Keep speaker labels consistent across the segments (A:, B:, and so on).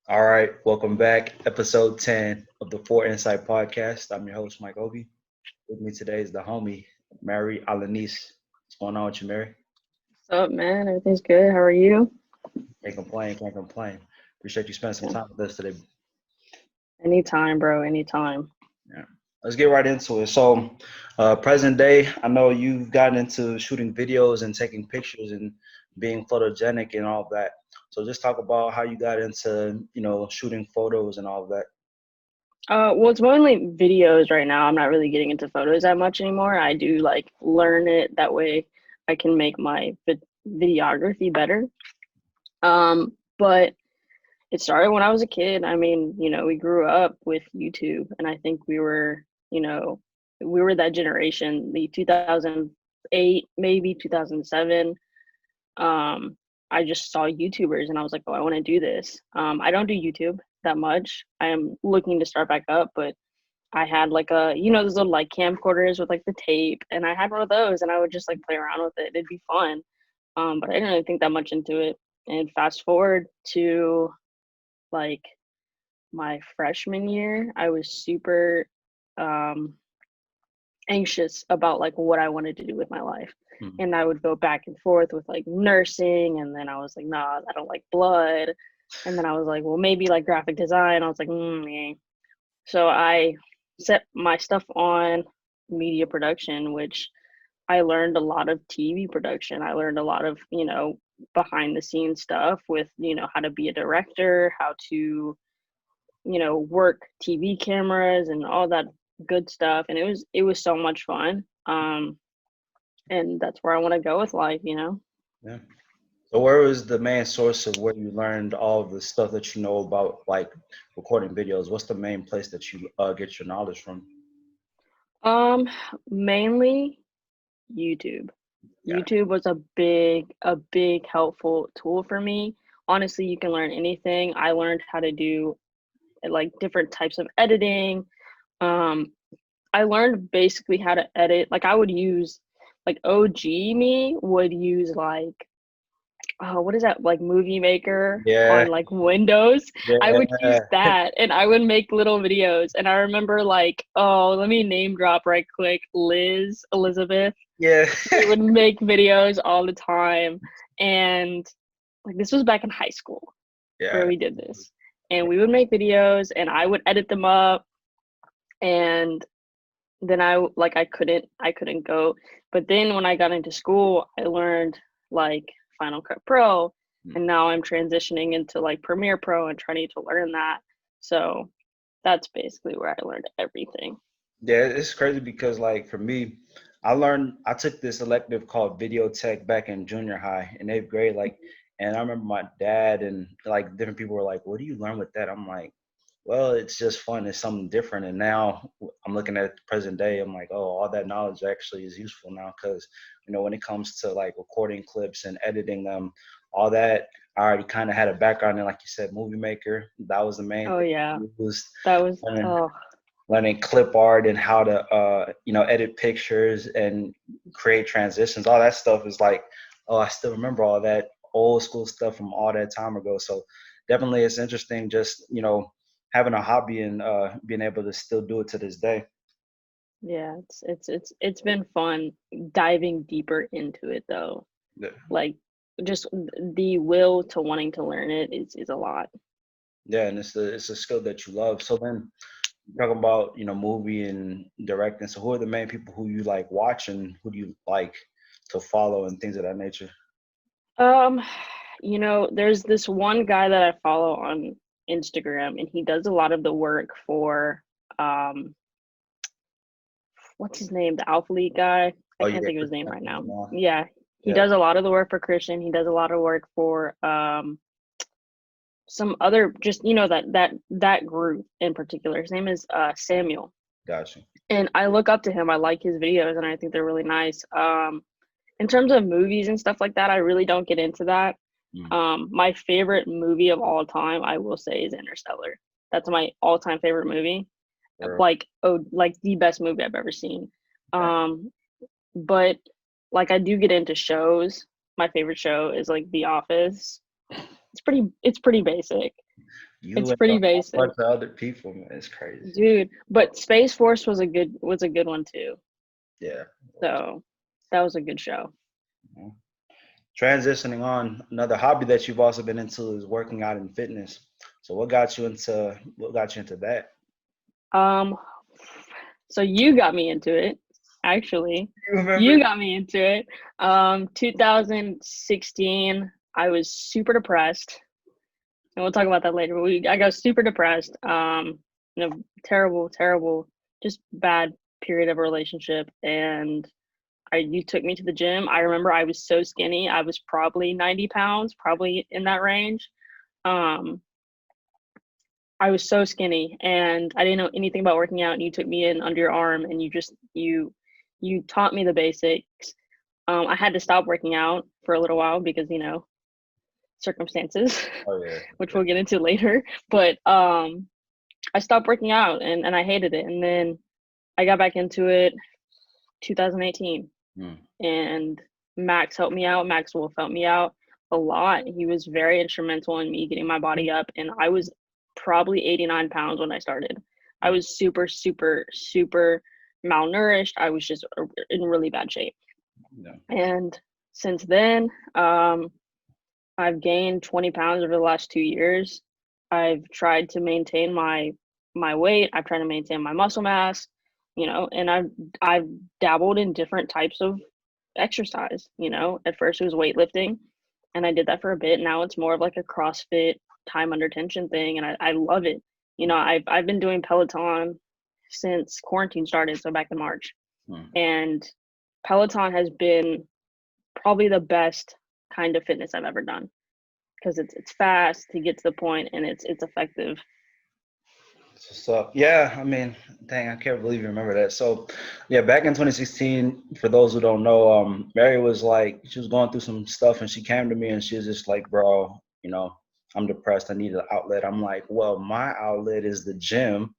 A: All right, welcome back. Episode 10 of the Four Insight Podcast. I'm your host, Mike Obi. With me today is the homie, Mary Alaniz. What's going on with you, Mary?
B: What's up, man? Everything's good. How are you?
A: Can't complain, can't complain. Appreciate you spending some
B: Yeah.
A: time with us today.
B: Anytime, bro. Anytime.
A: Yeah. Let's get right into it. So, present day, I know you've gotten into shooting videos and taking pictures and being photogenic and all of that. So, just talk about how you got into, shooting photos and all of that.
B: Well, it's mainly videos right now. I'm not really getting into photos that much anymore. I do like learn it that way I can make my videography better. But it started when I was a kid. I mean, we grew up with YouTube, and I think we were that generation, the 2008, maybe 2007. I just saw YouTubers and I was like, oh, I want to do this. I don't do YouTube that much. I am looking to start back up, but I had like those little like camcorders with like the tape, and I had one of those and I would just like play around with it. It'd be fun. But I didn't really think that much into it. And fast forward to like my freshman year, I was super um, anxious about like what I wanted to do with my life.
A: Mhm.
B: And I would go back and forth with like nursing, and then I was like, nah, I don't like blood. And then I was like, well, maybe like graphic design. I was like, yeah. So I set my stuff on media production, which I learned a lot of TV production. I learned a lot of, behind the scenes stuff with, how to be a director, how to, work TV cameras and all that good stuff. And it was so much fun. And that's where I want to go with life.
A: Yeah. So where was the main source of where you learned all of the stuff that you know about like recording videos? What's the main place that you get your knowledge from?
B: Um, Mainly YouTube.
A: Yeah.
B: YouTube was a big helpful tool for me. Honestly, you can learn anything. I learned how to do like different types of editing. Um, I learned basically how to edit. Like I would use like OG me would use like oh, what is that, like Movie Maker
A: Yeah.
B: on like Windows? I would use
A: Yeah.
B: that and I would make little videos. And I remember like, oh, let me name drop right quick, Elizabeth.
A: Yeah.
B: We would make videos all the time. And like this was back in high school where
A: Yeah.
B: we did this. And we would make videos and I would edit them up, and then I couldn't go. But then when I got into school, I learned like Final Cut Pro, and now I'm transitioning into like Premiere Pro and trying to learn that. So that's basically where I learned everything.
A: Yeah, it's crazy because like for me, I took this elective called video tech back in junior high in eighth grade, like, and I remember my dad and like different people were like, "What do you learn with that?" I'm like, "Well, it's just fun. It's something different." And now I'm looking at the present day. I'm like, "Oh, all that knowledge actually is useful now because when it comes to like recording clips and editing them, all that I already kind of had a background in, like you said, movie maker. That was the main
B: Oh
A: thing
B: yeah,
A: I used.
B: that was
A: And learning clip art and how to edit pictures and create transitions, all that stuff is like, oh, I still remember all that old school stuff from all that time ago. So definitely it's interesting just having a hobby and being able to still do it to this day.
B: yeah. It's been fun diving deeper into it though.
A: Yeah.
B: Like just the will to wanting to learn it is a lot.
A: Yeah, and it's a skill that you love. So then talking about movie and directing, so who are the main people who you like watch and who do you like to follow and things of that nature?
B: Um, there's this one guy that I follow on Instagram, and he does a lot of the work for um, what's his name? The Alpha League guy. I
A: Oh
B: can't
A: yeah,
B: think of his name
A: Christian.
B: right now.
A: Yeah.
B: Yeah, he
A: Yeah.
B: does a lot of the work for Christian. He does a lot of work for some other, just that group in particular. His name is Samuel,
A: Gotcha.
B: and I look up to him. I like his videos, and I think they're really nice. In terms of movies and stuff like that, I really don't get into that.
A: Mm.
B: My favorite movie of all time, I will say, is Interstellar. That's my all-time favorite movie.
A: Or,
B: Like the best movie I've ever seen.
A: yeah.
B: But like I do get into shows. my favorite show is like The Office. It's pretty basic.
A: You
B: It's
A: and a
B: pretty
A: whole
B: basic,
A: bunch of other people, man. It's crazy.
B: dude. But Space Force was a good one too.
A: Yeah.
B: So that was a good show.
A: Mhm. Transitioning on, another hobby that you've also been into is working out and fitness. So what got you into that?
B: Um, so you got me into it, actually.
A: You remember?
B: You got me into it. 2016, I was super depressed, and we'll talk about that later. I got super depressed. In a terrible, terrible, just bad period of a relationship, and you took me to the gym. I remember I was so skinny. I was probably 90 pounds, probably in that range. Um, I was so skinny and I didn't know anything about working out, and you took me in under your arm and you taught me the basics. I had to stop working out for a little while because, circumstances,
A: Oh yeah.
B: which we'll get into later. But I stopped working out and I hated it. And then I got back into it 2018,
A: Hmm.
B: and Max helped me out. Max Wolf helped me out a lot. He was very instrumental in me getting my body up, and I was probably 89 pounds when I started. I
A: Hmm.
B: was super, super, super malnourished. I was just in really bad shape.
A: Yeah.
B: And since then, I've gained 20 pounds over the last 2 years. I've tried to maintain my weight. I've tried to maintain my muscle mass, and I've dabbled in different types of exercise. At first it was weightlifting, and I did that for a bit. Now it's more of like a CrossFit time under tension thing, and I love it. I've been doing Peloton since quarantine started, so back in March,
A: Hmm.
B: and Peloton has been probably the best kind of fitness I've ever done because it's fast to get to the point, and it's effective.
A: So yeah, I mean, dang, I can't believe you remember that. So yeah, back in 2016, for those who don't know, Mary was like, she was going through some stuff and she came to me and she was just like, bro, I'm depressed. I need an outlet. I'm like, well, my outlet is the gym,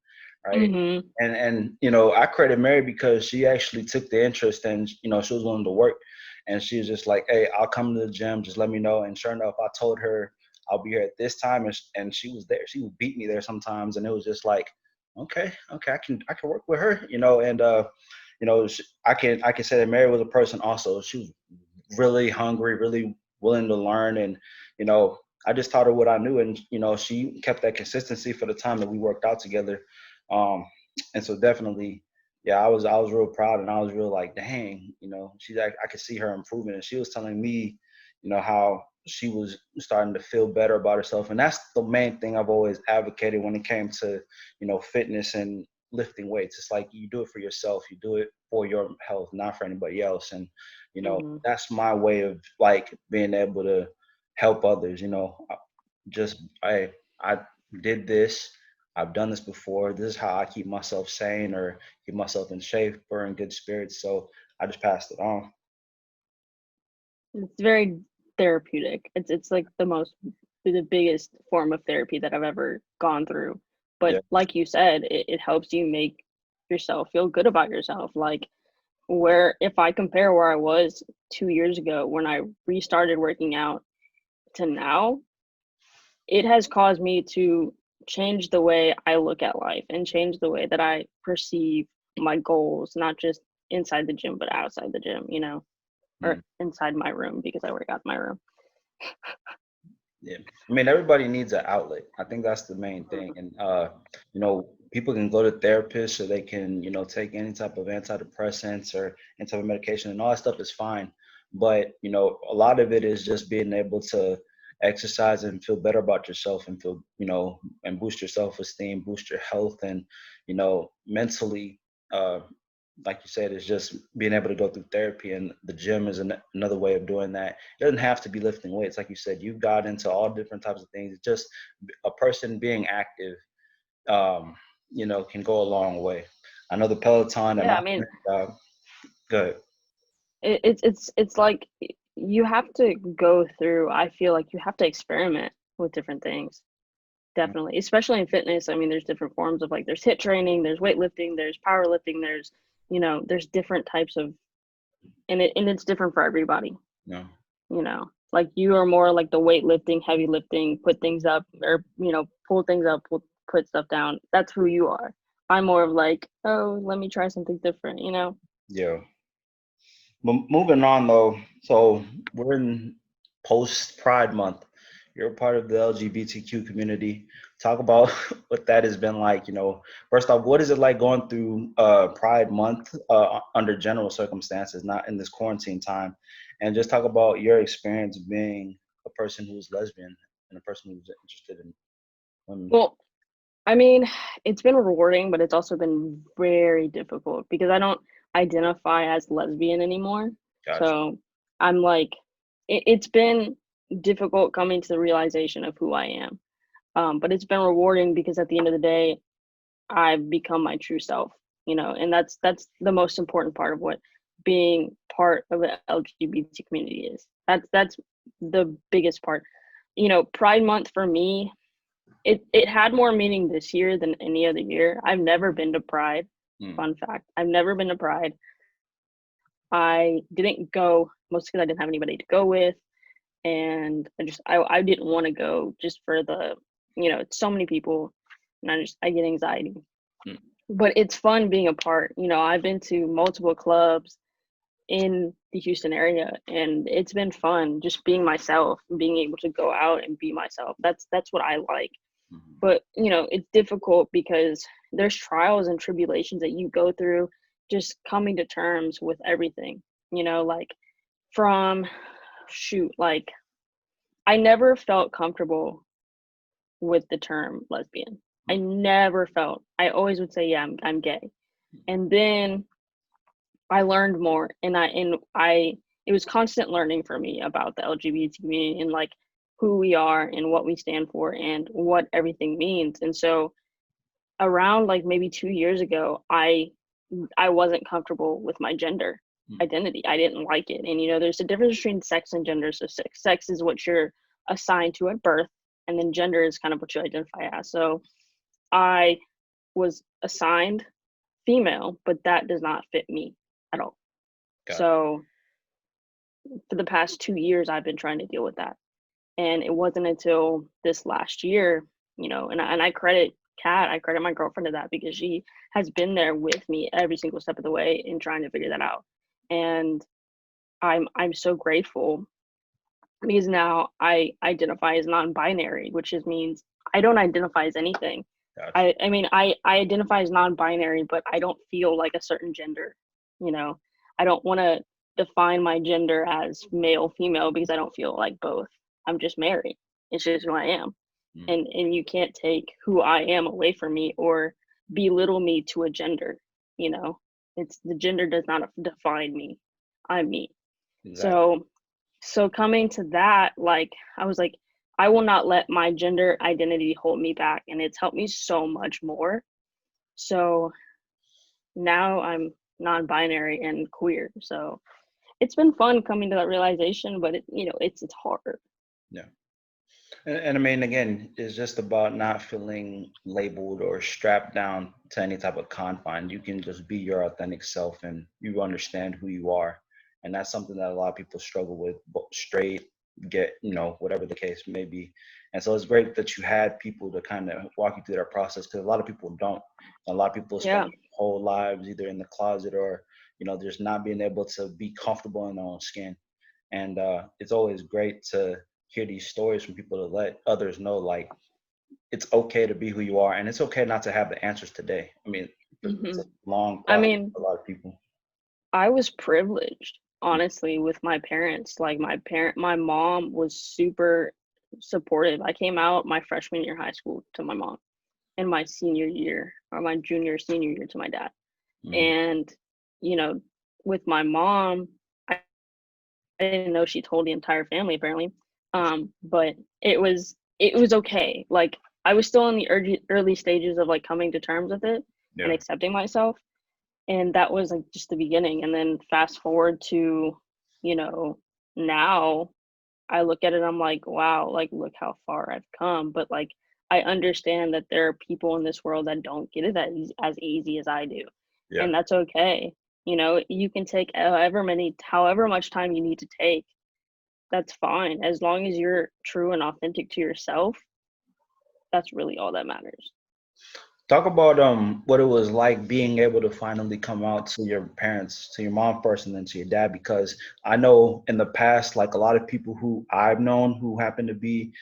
A: right?
B: Hmm.
A: And I credit Mary because she actually took the interest and she was willing to work. And she was just like, hey, I'll come to the gym, just let me know. And sure enough, I told her I'll be here at this time, and she was there. She would beat me there sometimes, and it was just like, okay, I can work with her, and I can say that Mary was a person also. She was really hungry, really willing to learn, and you know, I just taught her what I knew, and she kept that consistency for the time that we worked out together, um, and so definitely, yeah, I was real proud, and I was real like, dang, I could see her improving, and she was telling me, how she was starting to feel better about herself, and that's the main thing I've always advocated when it came to fitness and lifting weights. It's like you do it for yourself, you do it for your health, not for anybody else. And
B: Hmm.
A: that's my way of like being able to help others. Just I did this, I've done this before, this is how I keep myself sane or keep myself in shape or in good spirits, so I just passed it on.
B: It's very therapeutic. It's like the biggest form of therapy that I've ever gone through. But
A: Yeah.
B: like you said, it helps you make yourself feel good about yourself. Like, where if I compare where I was 2 years ago when I restarted working out to now, it has caused me to change the way I look at life and change the way that I perceive my goals, not just inside the gym, but outside the gym, or
A: Mm.
B: inside my room because I work out in my room.
A: Yeah, I mean, everybody needs an outlet. I think that's the main thing. And people can go to therapists or they can, take any type of antidepressants or any type of medication, and all that stuff is fine. But a lot of it is just being able to exercise and feel better about yourself and feel, and boost your self-esteem, boost your health, and mentally. Like you said, is just being able to go through therapy, and the gym is another way of doing that. It doesn't have to be lifting weights. Like you said, you've got into all different types of things. It's just a person being active, can go a long way. I know the Peloton at
B: Yeah,
A: my
B: I mean,
A: job. Good.
B: it's like you have to go through. I feel like you have to experiment with different things. Definitely, especially in fitness. I mean, there's different forms of, like, there's hit training, there's weightlifting, there's powerlifting, there's different types of, and it's different for everybody.
A: No.
B: you know, like you are more like the weightlifting, heavy lifting, put things up, or pull things up, put stuff down. That's who you are. I'm more of like, oh, let me try something different, you know.
A: Yeah. But moving on though, so we're in post Pride Month. You're a part of the LGBTQ community. Talk about what that has been like. First off, what is it like going through Pride Month under general circumstances, not in this quarantine time, and just talk about your experience being a person who's lesbian and a person who's interested in women.
B: Well, I mean, it's been rewarding, but it's also been very difficult because I don't identify as lesbian anymore.
A: Gotcha.
B: So I'm like, it's been difficult coming to the realization of who I am. But it's been rewarding because at the end of the day, I've become my true self, and that's the most important part of what being part of the LGBT community is. That's the biggest part. Pride Month for me, it had more meaning this year than any other year. I've never been to Pride.
A: Hmm.
B: Fun fact: I've never been to Pride. I didn't go mostly because I didn't have anybody to go with, and I didn't want to go just for the it's so many people, and I get anxiety.
A: Hmm.
B: But it's fun being a part. I've been to multiple clubs in the Houston area, and it's been fun just being myself, being able to go out and be myself. That's what I like.
A: Mhm.
B: But it's difficult because there's trials and tribulations that you go through just coming to terms with everything. Like from shoot, like I never felt comfortable with the term lesbian. I never felt. I always would say, yeah, I'm gay. And then I learned more, and I it was constant learning for me about the LGBT community and like who we are and what we stand for and what everything means. And so around like maybe 2 years ago, I wasn't comfortable with my gender
A: Hmm.
B: identity. I didn't like it. And there's a difference between sex and gender. So sex is what you're assigned to at birth, and then gender is kind of what you identify as. So I was assigned female, but that does not fit me at all.
A: Gotcha.
B: So for the past 2 years, I've been trying to deal with that. And it wasn't until this last year, and I credit Kat, I credit my girlfriend to that because she has been there with me every single step of the way in trying to figure that out. And I'm so grateful because now I identify as non-binary, which just means I don't identify as anything.
A: Gotcha.
B: I identify as non-binary, but I don't feel like a certain gender. You know, I don't want to define my gender as male, female because I don't feel like both. I'm just married. It's just who I am,
A: Hmm.
B: and you can't take who I am away from me or belittle me to a gender. You know, it's the gender does not define me. I'm me.
A: Exactly.
B: So coming to that, like I was like, I will not let my gender identity hold me back, and it's helped me so much more. So now I'm non-binary and queer. So it's been fun coming to that realization, but it's hard.
A: Yeah. And I mean, again, it's just about not feeling labeled or strapped down to any type of confine. You can just be your authentic self and you understand who you are. And that's something that a lot of people struggle with, straight, get, whatever the case may be. And so it's great that you had people to kind of walk you through that process because a lot of people don't. A lot of people spend
B: Yeah.
A: their whole lives either in the closet or, just not being able to be comfortable in their own skin. And it's always great to hear these stories from people to let others know like it's okay to be who you are and it's okay not to have the answers today. I mean, it's
B: hmm
A: a long
B: I
A: process
B: mean,
A: for a lot of people.
B: I was privileged, honestly, with my parents. Like my mom was super supportive. I came out my freshman year of high school to my mom, and my senior year or my junior senior year to my dad.
A: Hmm.
B: And you know, with my mom, I didn't know she told the entire family apparently. But it was okay. Like I was still in the early stages of like coming to terms with it and
A: Yeah.
B: accepting myself, and that was like just the beginning. And then fast forward to you know now, I look at it, I'm like, wow, like look how far I've come. But like I understand that there are people in this world that don't get it as easy as I do,
A: Yeah.
B: and that's okay. You can take however much time you need to take that's fine. As long as you're true and authentic to yourself, that's really all that matters.
A: Talk about what it was like being able to finally come out to your parents, to your mom first, and then to your dad. Because I know in the past, like a lot of people who I've known who happen to be,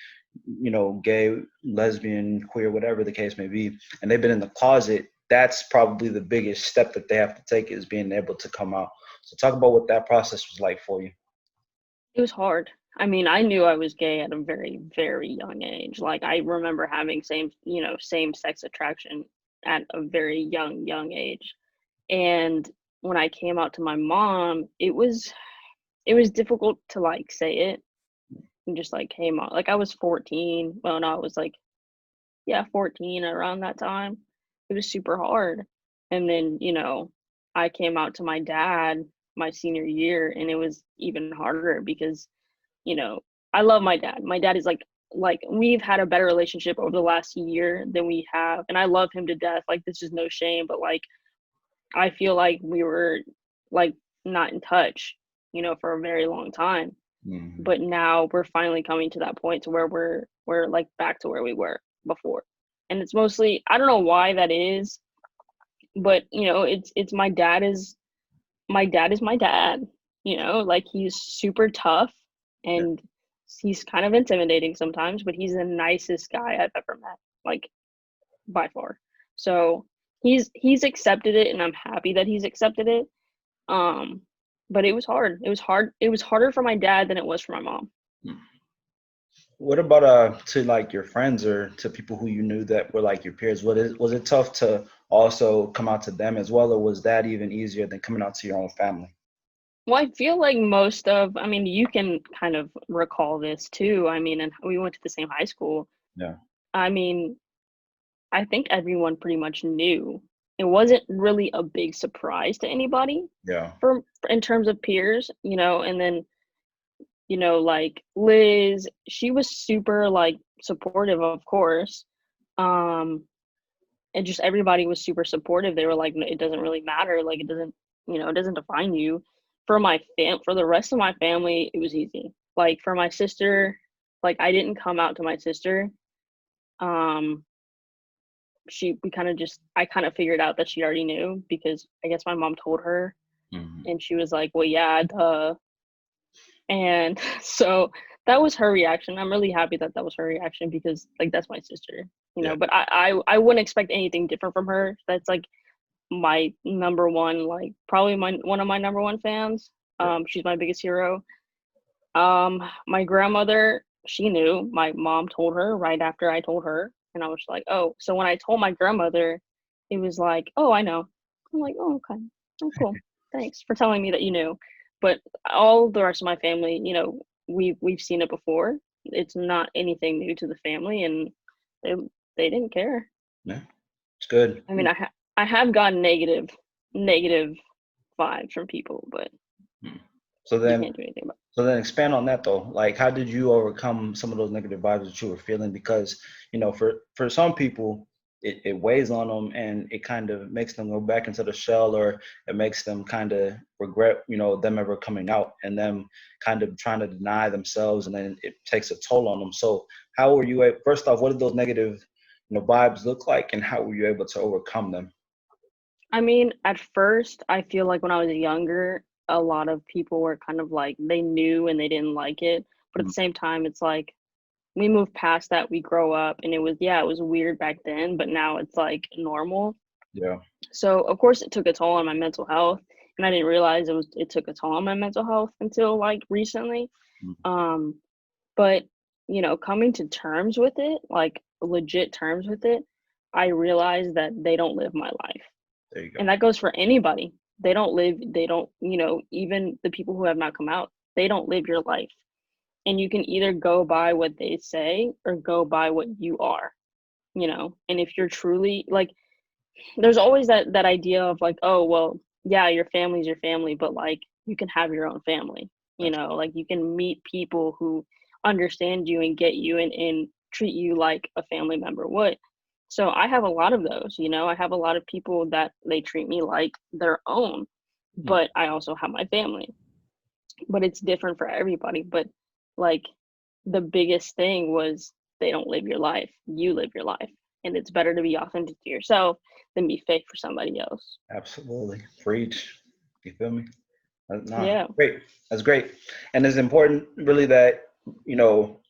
A: gay, lesbian, queer, whatever the case may be, and they've been in the closet. That's probably the biggest step that they have to take is being able to come out. So talk about what that process was like for you.
B: It was hard. I mean, I knew I was gay at a very, very young age. Like I remember having same sex attraction at a very young age. And when I came out to my mom, it was difficult to like say it and just like came out. Like I was 14. Well, no, I was like, yeah, 14 around that time. It was super hard. And then, I came out to my dad my senior year and it was even harder because, you know, I love my dad. My dad is like we've had a better relationship over the last year than we have, and I love him to death. Like this is no shame, but like I feel like we were like not in touch, for a very long time.
A: Mhm.
B: But now we're finally coming to that point to where we're like back to where we were before. And it's mostly I don't know why that is, but it's my dad is my dad. Like he's super tough
A: Yeah.
B: and he's kind of intimidating sometimes, but he's the nicest guy I've ever met, like by far. So he's accepted it and I'm happy that he's accepted it. Um, but it was hard. It was hard. It was harder for my dad than it was for my mom.
A: What about to like your friends or to people who you knew that were like your peers? Was it tough to also come out to them as well, or was that even easier than coming out to your own family?
B: Well, I feel like I mean, you can kind of recall this too. I mean, and we went to the same high school.
A: Yeah.
B: I mean, I think everyone pretty much knew. It wasn't really a big surprise to anybody
A: Yeah.
B: for in terms of peers, and then, like Liz, she was super like supportive, of course. Um, and just everybody was super supportive. They were like, it doesn't really matter. Like it doesn't define you. For the rest of my family, it was easy. Like for my sister, like I didn't come out to my sister. Um, I kind of figured out that she already knew because I guess my mom told her
A: Hmm.
B: and she was like, well, yeah, duh. And so that was her reaction. I'm really happy that that was her reaction because like that's my sister,
A: Yeah.
B: but I wouldn't expect anything different from her. That's like my number one, like probably one of my number one fans.
A: Yeah.
B: She's my biggest hero. My grandmother, she knew. My mom told her right after I told her, and I was like, oh. So when I told my grandmother, it was like, oh, I know. I'm like, oh, okay, oh, cool. Thanks for telling me that you knew. But all the rest of my family, we've seen it before. It's not anything new to the family, and they they didn't care.
A: Yeah. It's good.
B: I mean, I have gotten negative vibes from people, but
A: Mm. So
B: you
A: then
B: can't do anything about
A: So then expand on that though. Like how did you overcome some of those negative vibes that you were feeling? Because, for some people it weighs on them and it kind of makes them go back into the shell, or it makes them kind of regret, them ever coming out and them kind of trying to deny themselves, and then it takes a toll on them. So how were you first off, what did those negative, vibes look like, and how were you able to overcome them?
B: I mean, at first, I feel like when I was younger, a lot of people were kind of like they knew and they didn't like it. But at
A: Mm.
B: the same time, it's like we move past that, we grow up, and it was weird back then, but now it's like normal.
A: Yeah.
B: So of course, it took a toll on my mental health, and I didn't realize it took a toll on my mental health until like recently.
A: Mm.
B: Um, but coming to terms with it, like legit terms with it, I realized that they don't live my life.
A: There you go.
B: And that goes for anybody. They don't, even the people who have not come out, they don't live your life. And you can either go by what they say or go by what you are, And if you're truly like, there's always that idea of like, oh, well, yeah, your family's your family, but like you can have your own family, like you can meet people who understand you and get you and treat you like a family member would. So I have a lot of those, I have a lot of people that they treat me like their own,
A: Mm.
B: but I also have my family. But it's different for everybody. But like the biggest thing was they don't live your life, you live your life. And it's better to be authentic to yourself than be fake for somebody else.
A: Absolutely. Preach. You feel me? No,
B: Yeah.
A: great. That's great. And it's important really that, you know,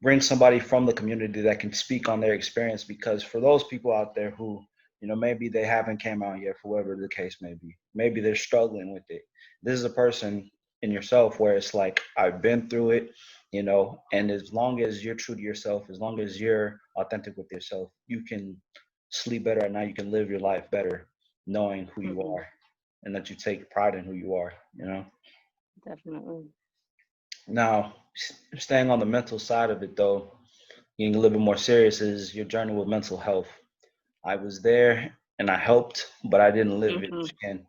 A: bring somebody from the community that can speak on their experience, because for those people out there who, you know, maybe they haven't came out yet for whatever the case may be, maybe they're struggling with it, this is a person in yourself where it's like, I've been through it, you know, and as long as you're true to yourself, as long as you're authentic with yourself, you can sleep better at night, you can live your life better knowing who you
B: Hmm.
A: are and that you take pride in who you are, you know.
B: Definitely.
A: Now, staying on the mental side of it though, getting a little bit more serious, is your journey with mental health. I was there and I helped, but I didn't live it
B: Hmm.
A: again.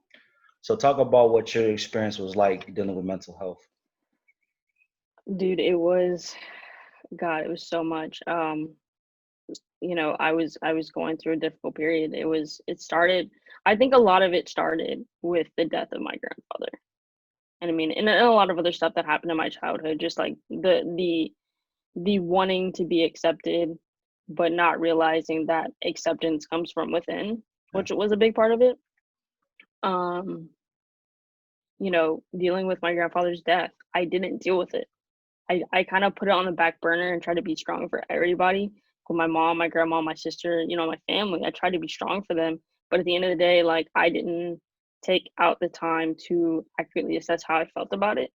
A: So talk about what your experience was like dealing with mental health.
B: Dude, it was, God, it was so much. I was going through a difficult period. It started, I think a lot of it started with the death of my grandfather. And I mean, and a lot of other stuff that happened in my childhood, just like the wanting to be accepted, but not realizing that acceptance comes from within,
A: Yeah.
B: which was a big part of it. Um, Dealing with my grandfather's death, I didn't deal with it. I kind of put it on the back burner and try to be strong for everybody. With my mom, my grandma, my sister, my family. I tried to be strong for them. But at the end of the day, like I didn't take out the time to accurately assess how I felt about it.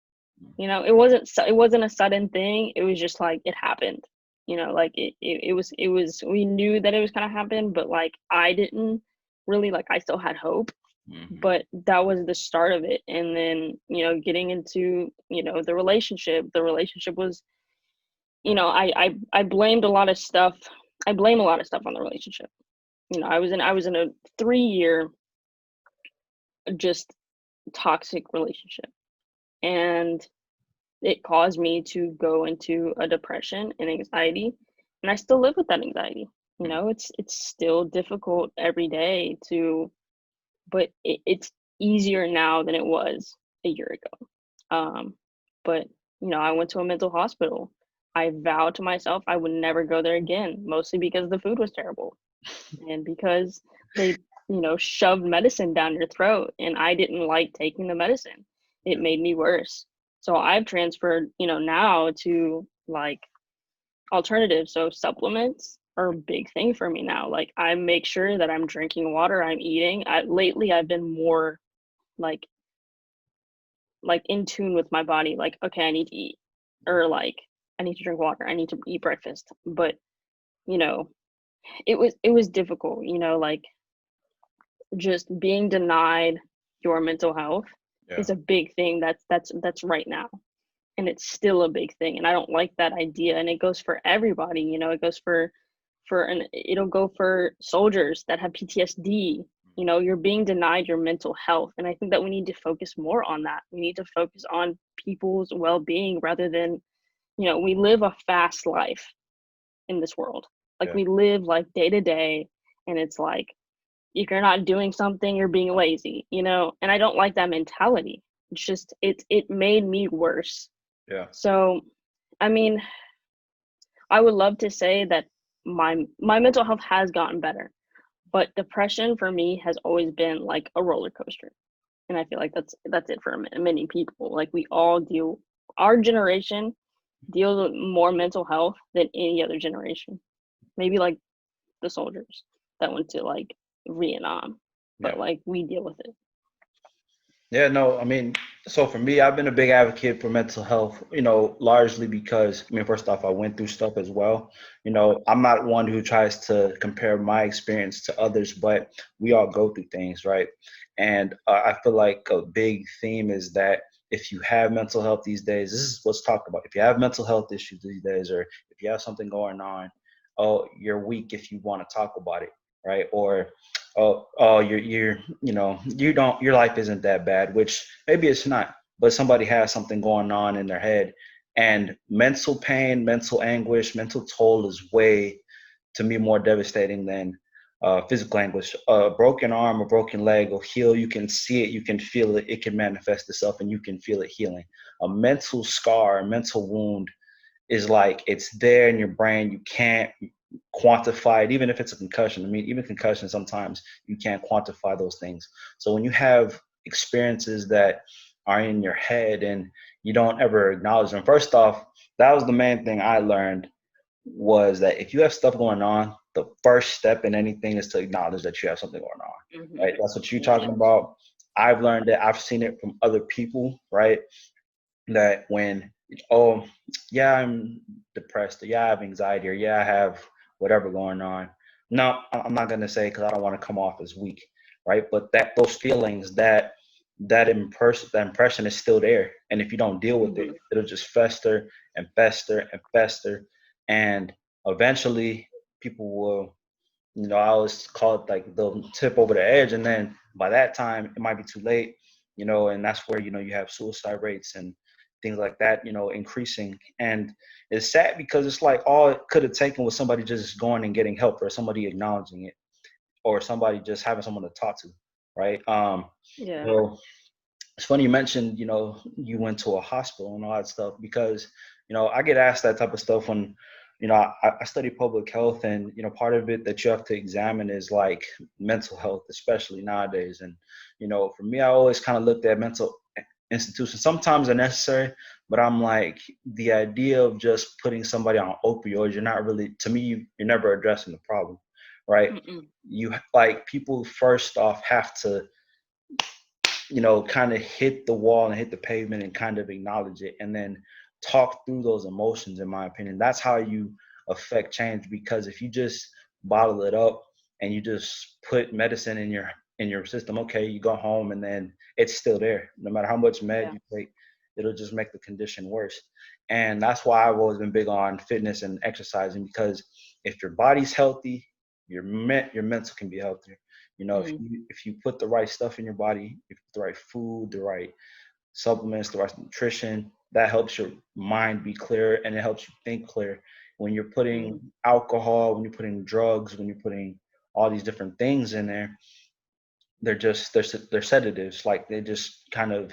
B: It wasn't a sudden thing. It was just like it happened. Like it was we knew that it was gonna happen, but like I didn't really, like, I still had hope,
A: Hmm.
B: but that was the start of it. And then, getting into, the relationship was, I blamed a lot of stuff. I blame a lot of stuff on the relationship. I was in a 3-year just toxic relationship, and it caused me to go into a depression and anxiety, and I still live with that anxiety. It's still difficult every day to, but it's easier now than it was a year ago. But I went to a mental hospital. I vowed to myself I would never go there again, mostly because the food was terrible and because they, shoved medicine down your throat, and I didn't like taking the medicine. It
A: Yeah.
B: made me worse. So I've transferred, now to like alternatives. So supplements are a big thing for me now. Like I make sure that I'm drinking water, I'm eating. Lately I've been more like in tune with my body. Like, okay, I need to eat, or like I need to drink water, I need to eat breakfast. But you know, it was difficult. Like just being denied your mental health
A: Yeah.
B: is a big thing. That's right now, and it's still a big thing. And I don't like that idea. And it goes for everybody. It goes and it'll go for soldiers that have PTSD. You're being denied your mental health, and I think that we need to focus more on that. We need to focus on people's well-being rather than, we live a fast life in this world. Like
A: Yeah.
B: we live like day to day, and it's like if you're not doing something, you're being lazy. And I don't like that mentality. It's just it made me worse.
A: Yeah.
B: So I mean, I would love to say that my mental health has gotten better, but depression for me has always been like a roller coaster. And I feel like that's it for many people. Like we all deal, our generation deals with more mental health than any other generation. Maybe like the soldiers that went to like Vietnam,
A: Yeah.
B: but like we deal with it.
A: Yeah, no, I mean, so for me, I've been a big advocate for mental health, you know, largely because, I mean, first off, I went through stuff as well. You know, I'm not one who tries to compare my experience to others, but we all go through things, right? And I feel like a big theme is that if you have mental health these days, this is what's talked about. If you have mental health issues these days, or if you have something going on, oh, you're weak if you want to talk about it, right? Or you're you know, you don't, your life isn't that bad, which maybe it's not, but somebody has something going on in their head, and mental pain, mental anguish, mental toll is way, to me, more devastating than physical anguish. A broken arm, a broken leg will heal. You can see it, you can feel it, it can manifest itself, and you can feel it healing. A mental scar, a mental wound is like it's there in your brain. You can't quantify it, even if it's a concussion. I mean, even concussion, sometimes you can't quantify those things. So when you have experiences that are in your head and you don't ever acknowledge them, first off, that was the main thing I learned was that if you have stuff going on, the first step in anything is to acknowledge that you have something going on, right? That's what you're
B: Yeah.
A: talking about. I've learned that. I've seen it from other people, right? That when, oh, yeah, I'm depressed, or yeah, I have anxiety, or yeah, I have whatever going on. No, I'm not gonna say because I don't want to come off as weak, right? But that those feelings, that impression is still there, and if you don't deal with it,
B: Hmm.
A: it'll just fester and fester and fester, and eventually people will, I always call it like they'll tip over the edge, and then by that time it might be too late, and that's where you have suicide rates and things like that, increasing. And it's sad because it's like all it could have taken was somebody just going and getting help, or somebody acknowledging it, or somebody just having someone to talk to, right?
B: Yeah.
A: So it's funny you mentioned, you went to a hospital and all that stuff because, I get asked that type of stuff when, I study public health, and, part of it that you have to examine is like mental health, especially nowadays. And, for me, I always kind of looked at mental institutions. Sometimes they're necessary, but I'm like, the idea of just putting somebody on opioids, you're not really, to me, you're never addressing the problem, right?
B: Mm-mm.
A: You like people first off have to kind of hit the wall and hit the pavement and kind of acknowledge it and then talk through those emotions, in my opinion. That's how you affect change, because if you just bottle it up and you just put medicine in your system, okay, you go home and then it's still there. No matter how much med
B: Yeah.
A: you take, it'll just make the condition worse. And that's why I've always been big on fitness and exercising, because if your body's healthy, your mental can be healthier. If
B: Mm.
A: you put the right stuff in your body, if you put the right food, the right supplements, the right nutrition, that helps your mind be clear and it helps you think clear. When you're putting
B: Mm.
A: alcohol, when you're putting drugs, when you're putting all these different things in there, they're sedatives. Like they just kind of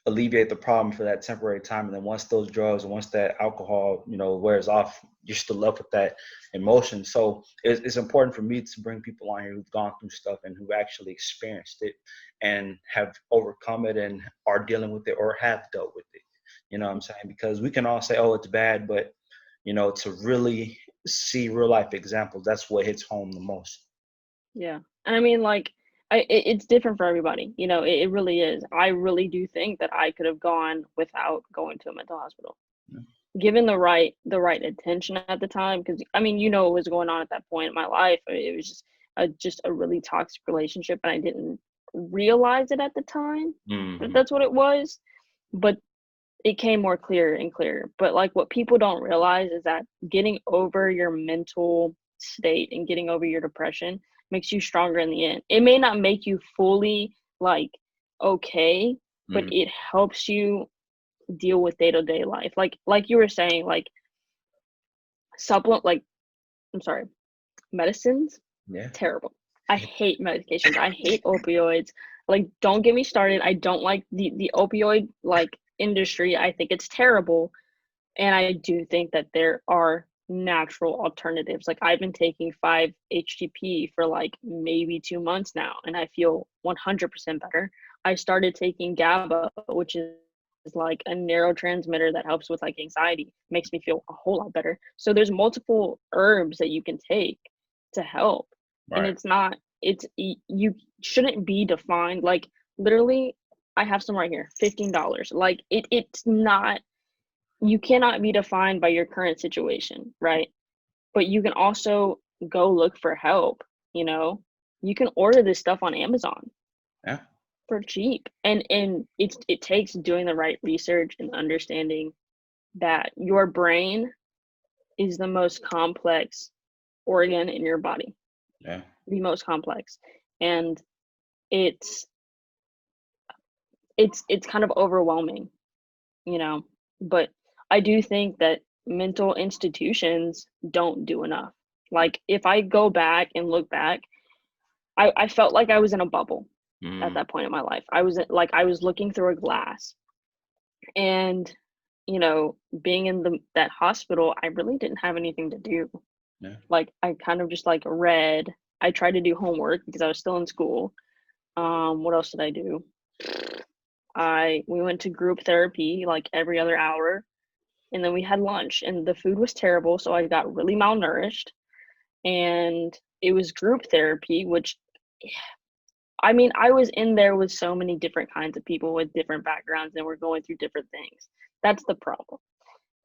A: alleviate the problem for that temporary time, and then once those drugs and once that alcohol wears off, you're still left with that emotion. So it's important for me to bring people on here who've gone through stuff and who've actually experienced it and have overcome it and are dealing with it or have dealt with it. You know what I'm saying? Because we can all say, oh, it's bad, but to really see real life examples, that's what hits home the most.
B: Yeah. And I mean, like, it's different for everybody. It really is. I really do think that I could have gone without going to a mental hospital,
A: Yeah.
B: given the right attention at the time. Because I mean, what was going on at that point in my life. It was just a really toxic relationship, and I didn't realize it at the time that
A: Mm-hmm.
B: that's what it was. But it came more clear and clear. But like what people don't realize is that getting over your mental state and getting over your depression makes you stronger in the end. It may not make you fully like okay, but
A: Mm-hmm.
B: it helps you deal with day-to-day life. Like you were saying, like supplement like I'm sorry, medicines,
A: Yeah.
B: terrible. I hate medications. I hate opioids. Like don't get me started. I don't like the opioid like industry. I think it's terrible. And I do think that there are natural alternatives. Like I've been taking 5-HTP for like maybe 2 months now, and I feel 100% better. I started taking GABA, which is like a neurotransmitter that helps with like anxiety, makes me feel a whole lot better. So there's multiple herbs that you can take to help. And
A: Right.
B: it's not, you shouldn't be defined like literally. I have some right here, $15. Like it's not, you cannot be defined by your current situation, right? But you can also go look for help, you know? You can order this stuff on Amazon
A: Yeah.
B: for cheap. And it takes doing the right research and understanding that your brain is the most complex organ in your body,
A: Yeah.
B: the most complex. And it's it's kind of overwhelming, you know? But I do think that mental institutions don't do enough. Like, if I go back and look back, I felt like I was in a bubble at
A: Mm,
B: that point in my life. I was like, I was looking through a glass. And, being in that hospital, I really didn't have anything to do.
A: yeah.
B: Like, I kind of just like read. I tried to do homework because I was still in school. What else did I do? We went to group therapy like every other hour, and then we had lunch, and the food was terrible, so I got really malnourished. And it was group therapy, which, I mean, I was in there with so many different kinds of people with different backgrounds, and we're going through different things. That's the problem.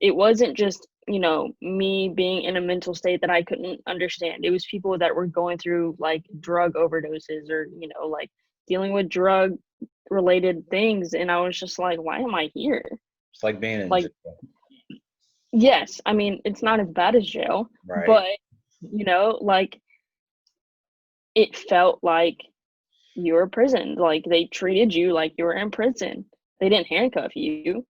B: It wasn't just, me being in a mental state that I couldn't understand. It was people that were going through like drug overdoses, or, like dealing with drug related things. And I was just like, why am I here?
A: It's like being in
B: Like,
A: jail,
B: yes, I mean, it's not as bad as jail,
A: right?
B: but, like, it felt like you were imprisoned. Like, they treated you like you were in prison. They didn't handcuff you,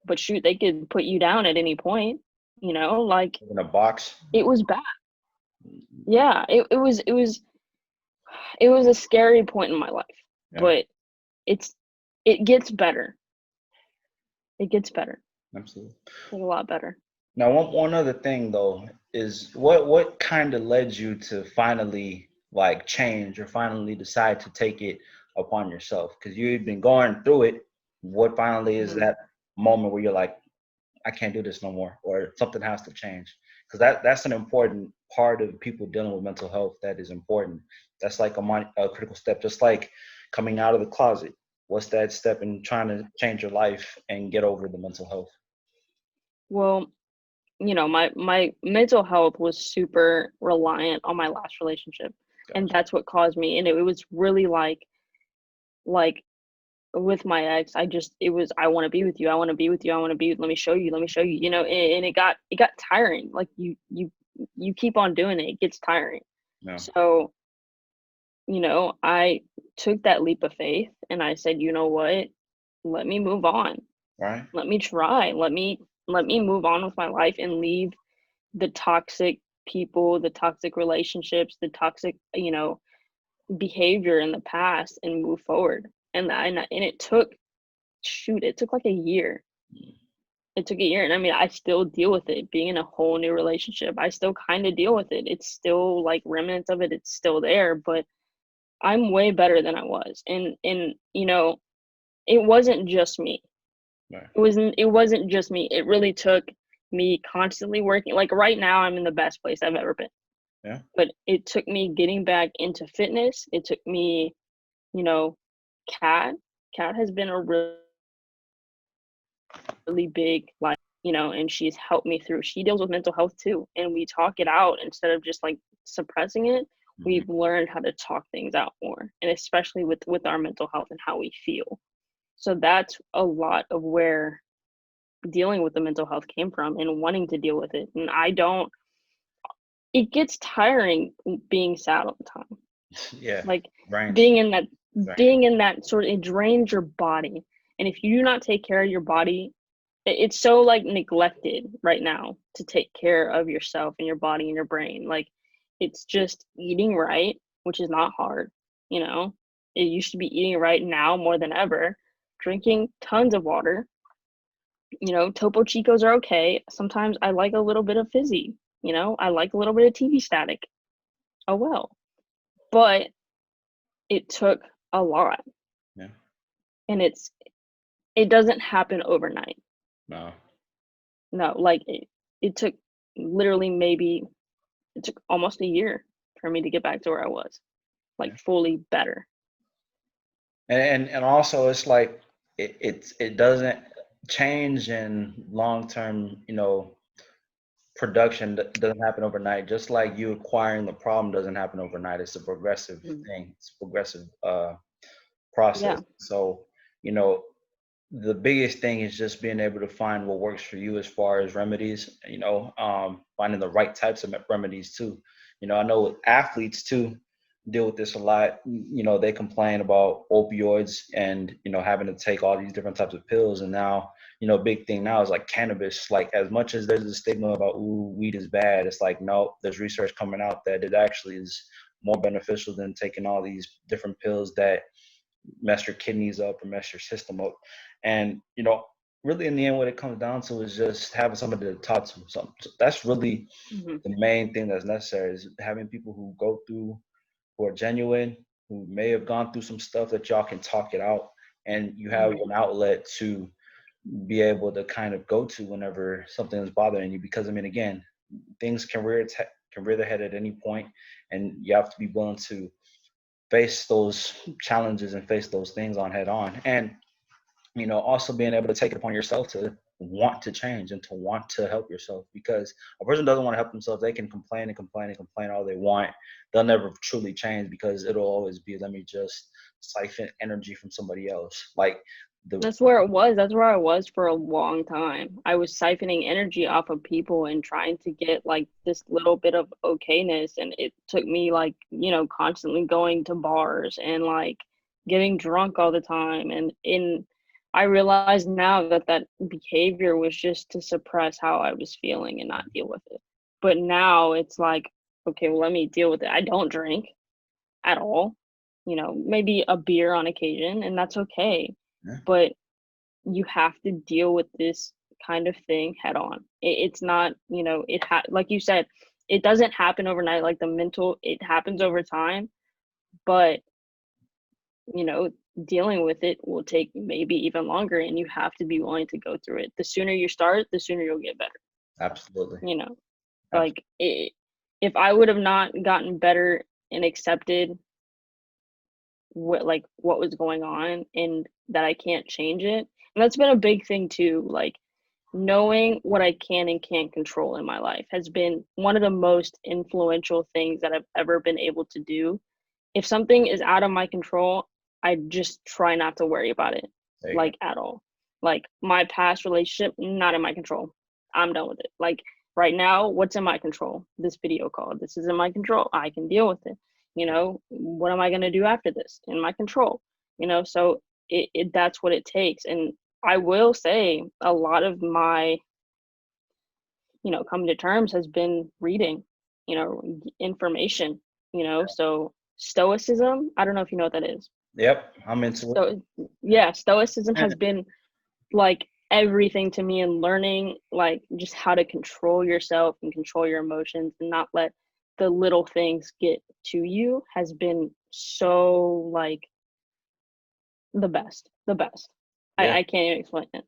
B: but shoot, they could put you down at any point, like,
A: In a box.
B: it was bad. Yeah, it was a scary point in my life,
A: Yeah,
B: but it's it gets better. It gets better.
A: absolutely.
B: It's a lot better.
A: Now, one other thing though is what kind of led you to finally like change or finally decide to take it upon yourself? Because you've been going through it. What finally is
B: Mhm.
A: that moment where you're like, I can't do this no more, or something has to change? Because that's an important part of people dealing with mental health. That is important. That's like a critical step, just like coming out of the closet. What's that step in trying to change your life and get over the mental health?
B: Well, my mental health was super reliant on my last relationship, and
A: Gotcha.
B: that's what caused me. And it was really like with my ex, it was, I want to be with you, I want to be with you, I want to be, let me show you, let me show you, and it got tiring. Like, you keep on doing it, it gets tiring.
A: No.
B: So, I took that leap of faith and I said, you know what? Let me move on.
A: Right.
B: Let me try. Let me move on with my life and leave the toxic people, the toxic relationships, the toxic, behavior in the past, and move forward. And it took, shoot, it took like a year. It took a year, and I mean, I still deal with it. Being in a whole new relationship, I still kind of deal with it. It's still like remnants of it. It's still there, but I'm way better than I was. And it wasn't just me.
A: Right.
B: It wasn't just me. It really took me constantly working. Like, right now, I'm in the best place I've ever been.
A: Yeah.
B: But it took me getting back into fitness. It took me, you know, Kat. Kat has been a really big, like, and she's helped me through. She deals with mental health too, and we talk it out instead of just like suppressing it.
A: Hmm.
B: We've learned how to talk things out more, and especially with our mental health and how we feel. So that's a lot of where dealing with the mental health came from, and wanting to deal with it. And I don't, it gets tiring being sad all the time.
A: Yeah.
B: Like,
A: Brains.
B: being in that
A: Right.
B: being in that sort of, it drains your body. And if you do not take care of your body, it's so like neglected right now to take care of yourself and your body and your brain. Like, it's just eating right, which is not hard, you know. It used to be eating right, now more than ever. Drinking tons of water. Topo Chicos are okay. Sometimes I like a little bit of fizzy. I like a little bit of TV static. Oh well. But it took a lot,
A: Yeah.
B: and it doesn't happen overnight.
A: No.
B: No, like, it took literally, maybe it took almost a year for me to get back to where I was,
A: Yeah.
B: like, fully better.
A: And also it's like it doesn't change in long term, production doesn't happen overnight. Just like you acquiring the problem doesn't happen overnight. It's a progressive
B: Mhm.
A: thing. It's a progressive process.
B: Yeah.
A: So, you know, the biggest thing is just being able to find what works for you as far as remedies, finding the right types of remedies too. I know with athletes too, deal with this a lot. They complain about opioids and, having to take all these different types of pills. And now, big thing now is like cannabis. Like, as much as there's a stigma about, ooh, weed is bad, it's like, no, there's research coming out that it actually is more beneficial than taking all these different pills that mess your kidneys up or mess your system up. And, really in the end, what it comes down to is just having somebody to talk to. Something. So that's really
B: Hmm.
A: the main thing that's necessary, is having people who are genuine, who may have gone through some stuff, that y'all can talk it out, and you have
B: Hmm.
A: an outlet to be able to kind of go to whenever something is bothering you. Because I mean, again, things can rear their head at any point, and you have to be willing to face those challenges and face those things on head on. And also being able to take it upon yourself to want to change and to want to help yourself. Because a person doesn't want to help themselves, they can complain and complain and complain all they want. They'll never truly change, because it'll always be, let me just siphon energy from somebody else. Like the
B: That's where it was. That's where I was for a long time. I was siphoning energy off of people and trying to get like this little bit of okayness. And it took me like, constantly going to bars and like getting drunk all the time. And I realized now that that behavior was just to suppress how I was feeling and not deal with it. But now it's like, okay, well, let me deal with it. I don't drink at all, maybe a beer on occasion, and that's okay.
A: yeah,
B: But you have to deal with this kind of thing head on. It's not, like you said, it doesn't happen overnight. Like the mental, it happens over time, but you know, dealing with it will take maybe even longer, and you have to be willing to go through it. The sooner you start, the sooner you'll get better.
A: absolutely.
B: You know,
A: Absolutely.
B: like if I would have not gotten better and accepted what was going on and that I can't change it. And that's been a big thing too. Like knowing what I can and can't control in my life has been one of the most influential things that I've ever been able to do. If something is out of my control, I just try not to worry about it,
A: There you go.
B: like at all. Like my past relationship, not in my control. I'm done with it. Like right now, what's in my control? This video call. This is in my control. I can deal with it. What am I going to do after this? In my control. So that's what it takes. And I will say a lot of my, coming to terms has been reading, information, so stoicism, I don't know if you know what that is.
A: Yep, I'm into it.
B: So yeah, stoicism
A: And
B: has been like everything to me, and learning like just how to control yourself and control your emotions and not let the little things get to you has been so like the best.
A: yeah,
B: I can't even explain it.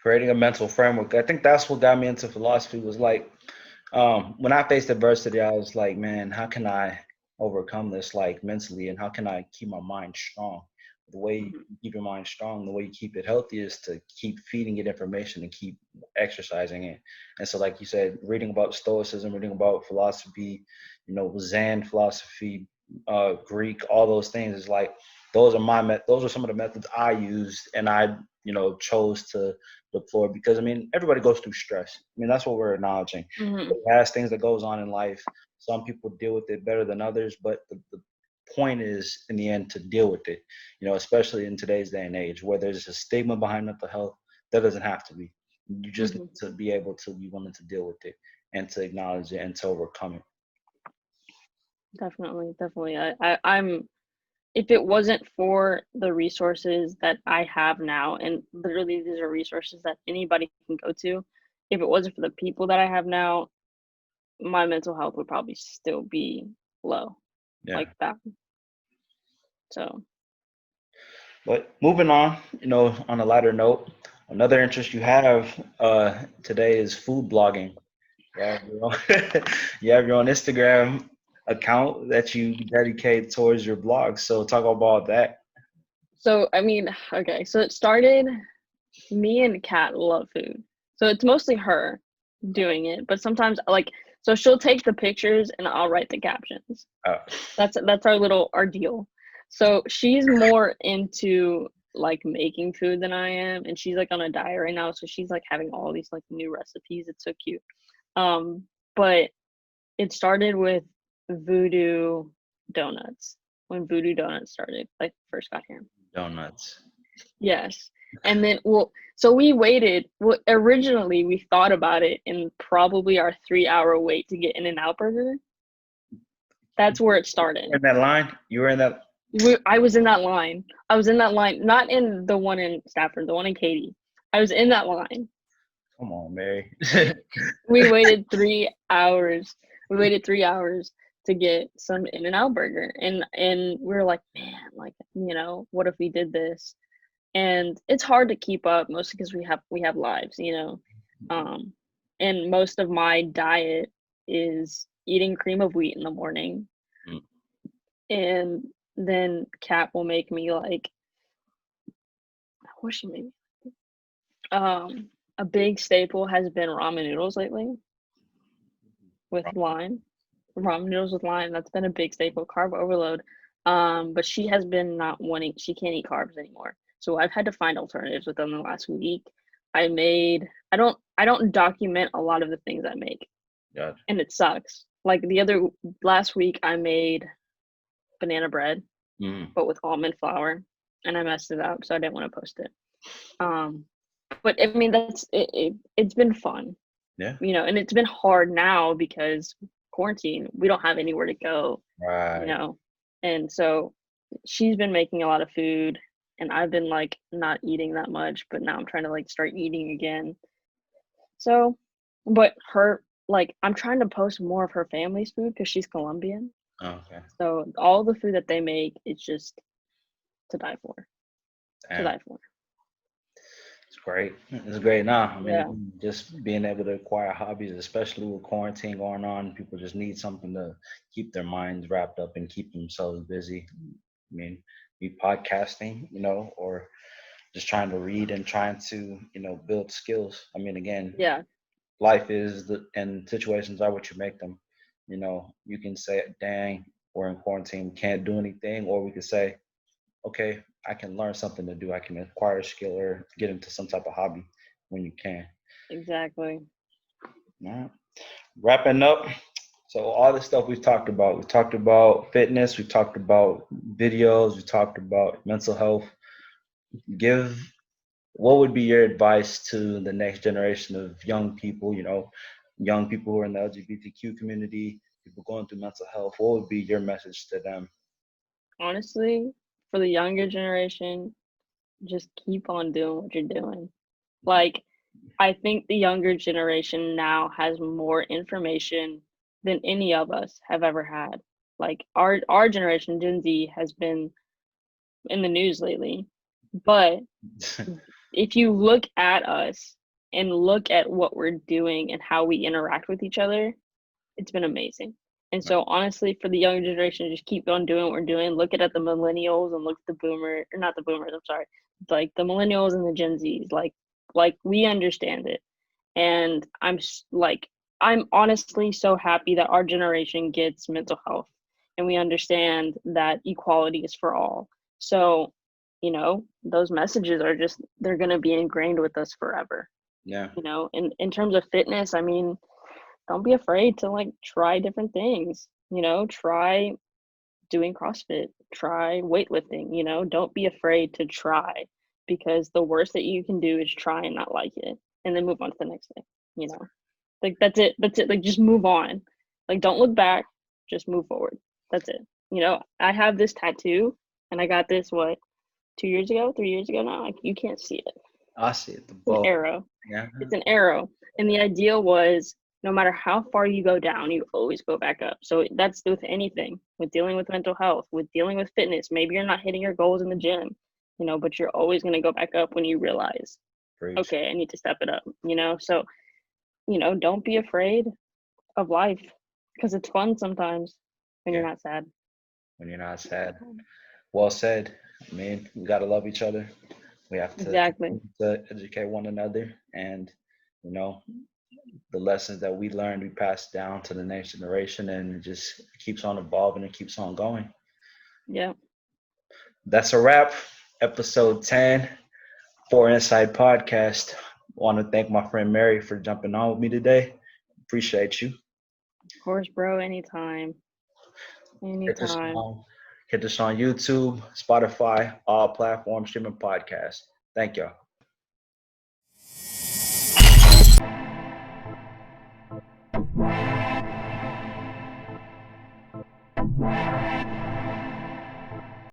A: creating a mental framework. I think that's what got me into philosophy, was like, when I faced adversity, I was like, man, how can I overcome this, like, mentally, and how can I keep my mind strong? The way you
B: Mhm.
A: keep your mind strong, the way you keep it healthy, is to keep feeding it information and keep exercising it. And so, like you said, reading about stoicism, reading about philosophy, Zen philosophy, Greek, all those things, is like, those are some of the methods I used, and I chose to deploy, because I mean, everybody goes through stress. I mean, that's what we're acknowledging.
B: Mhm.
A: It has things that goes on in life. Some people deal with it better than others, but the point is, in the end, to deal with it. Especially in today's day and age, where there's a stigma behind mental health. That doesn't have to be. You just need
B: Mhm.
A: to be able to be willing to deal with it, and to acknowledge it, and to overcome it.
B: Definitely. I'm if it wasn't for the resources that I have now, and literally these are resources that anybody can go to, if it wasn't for the people that I have now, my mental health would probably still be low,
A: Yeah.
B: like that. So,
A: But moving on, on a lighter note, another interest you have today is food blogging. You have your own, you have your own Instagram account that you dedicate towards your blog. So talk about that.
B: so I mean, okay, so it started. Me and Kat love food, so it's mostly her doing it. But sometimes, like, so she'll take the pictures and I'll write the captions.
A: Uh,
B: That's our deal. So she's more into like making food than I am, and she's like on a diet right now, so she's like having all these like new recipes. It's so cute. But it started with voodoo donuts. when Voodoo Donuts started, like first got here.
A: Donuts.
B: Yes. And then, well, so we waited. Well, originally, we thought about it in probably our 3-hour wait to get In-N-Out Burger. That's where it started.
A: In that line? You were in that?
B: I was in that line. I was in that line, not in the one in Stafford, the one in Katy. I was in that line.
A: Come on, Mary.
B: We waited 3 hours. We waited 3 hours to get some In-N-Out Burger, and we were like, man, like, what if we did this? And it's hard to keep up, mostly because we have lives, and most of my diet is eating cream of wheat in the morning, and then Kat will make me like, what she made? A big staple has been ramen noodles lately with lime. Ramen noodles with lime. That's been a big staple. Carb overload. But she has been not wanting. She can't eat carbs anymore. So I've had to find alternatives within the last week. I don't document a lot of the things I make.
A: Gotcha.
B: And it sucks. Like last week I made banana bread, but with almond flour, and I messed it up, so I didn't want to post it. But I mean, it's been fun.
A: Yeah.
B: And it's been hard now because quarantine, we don't have anywhere to go.
A: Right.
B: And so she's been making a lot of food, and I've been like not eating that much, but now I'm trying to like start eating again. So, but I'm trying to post more of her family's food because she's Colombian.
A: Okay.
B: So all the food that they make is just to die for.
A: Damn.
B: To die for.
A: It's great. It's great now. I mean, just being able to acquire hobbies, especially with quarantine going on, people just need something to keep their minds wrapped up and keep themselves busy. I mean, be podcasting, or just trying to read and trying to, build skills. I mean, again, life is and situations are what you make them. You can say, dang, we're in quarantine, can't do anything, or we could say, okay, I can learn something to do. I can acquire a skill or get into some type of hobby when you can.
B: Exactly.
A: All right. Wrapping up. So all the stuff we've talked about fitness, we talked about videos, we talked about mental health. What would be your advice to the next generation of young people, young people who are in the LGBTQ community, people going through mental health? What would be your message to them?
B: Honestly, for the younger generation, just keep on doing what you're doing. Like, I think the younger generation now has more information than any of us have ever had. Like our generation, Gen Z, has been in the news lately. But if you look at us and look at what we're doing and how we interact with each other, it's been amazing. And so honestly, for the younger generation, just keep on doing what we're doing. Look at the millennials and look at not the boomers, I'm sorry. Like the millennials and the Gen Zs, like we understand it. And I'm honestly so happy that our generation gets mental health and we understand that equality is for all. So, those messages are they're going to be ingrained with us forever.
A: Yeah.
B: In terms of fitness, I mean, don't be afraid to like try different things, try doing CrossFit, try weightlifting, don't be afraid to try, because the worst that you can do is try and not like it and then move on to the next thing, like that's it. Like just move on. Like don't look back, just move forward. That's it. I have this tattoo and I got this 3 years ago now. Like you can't see it.
A: I see it.
B: It's an arrow.
A: Yeah.
B: It's an arrow. And the idea was no matter how far you go down, you always go back up. So that's with anything, with dealing with mental health, with dealing with fitness. Maybe you're not hitting your goals in the gym, but you're always going to go back up when you realize, okay, I need to step it up, So, don't be afraid of life because it's fun sometimes when you're not sad.
A: When you're not sad. Well said. I mean, we got to love each other. We have to educate one another, and the lessons that we learned, we pass down to the next generation, and it just keeps on evolving and keeps on going.
B: Yeah.
A: That's a wrap. Episode 10 for Inside Podcast. I want to thank my friend Mary for jumping on with me today. Appreciate you.
B: Of course, bro. Anytime.
A: Hit us on YouTube, Spotify, all platforms streaming podcasts. Thank y'all.